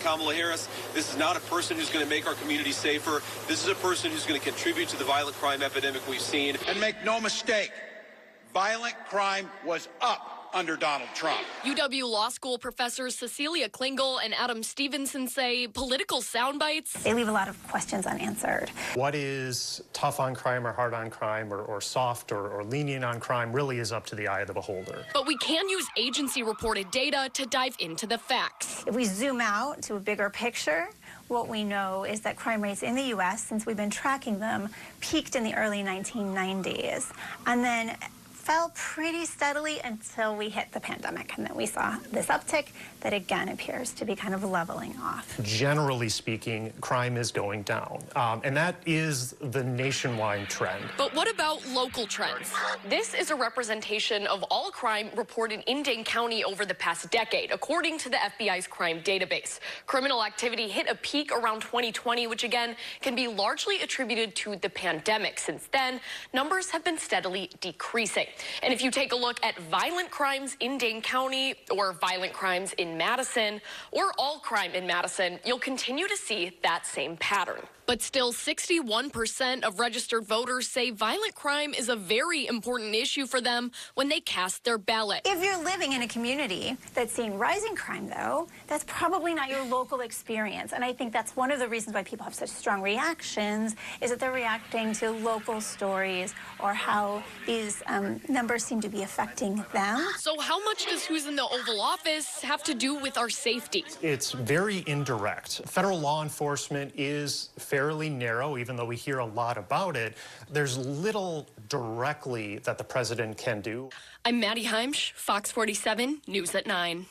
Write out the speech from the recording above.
Kamala Harris. This is not a person who's going to make our community safer. This is a person who's going to contribute to the violent crime epidemic we've seen. And make no mistake, violent crime was up under Donald Trump. UW Law School professors Cecilia Klingel and Adam Stevenson say political sound bites, they leave a lot of questions unanswered. What is tough on crime or hard on crime or soft or lenient on crime really is up to the eye of the beholder. But we can use agency-reported data to dive into the facts. If we zoom out to a bigger picture, what we know is that crime rates in the U.S., since we've been tracking them, peaked in the early 1990s and then fell pretty steadily until we hit the pandemic. And then we saw this uptick that again appears to be kind of leveling off. Generally speaking, crime is going down. And that is the nationwide trend. But what about local trends? This is a representation of all crime reported in Dane County over the past decade, according to the FBI's crime database. Criminal activity hit a peak around 2020, which again can be largely attributed to the pandemic. Since then, numbers have been steadily decreasing. And if you take a look at violent crimes in Dane County or violent crimes in Madison or all crime in Madison, you'll continue to see that same pattern. But still, 61% of registered voters say violent crime is a very important issue for them when they cast their ballot. If you're living in a community that's seeing rising crime, though, that's probably not your local experience. And I think that's one of the reasons why people have such strong reactions, is that they're reacting to local stories or how these numbers seem to be affecting them. So how much does who's in the Oval Office have to do with our safety? It's very indirect. Federal law enforcement is fairly narrow, even though we hear a lot about it. There's little directly that the president can do. I'm Maddie Heimsch, Fox 47, News at 9.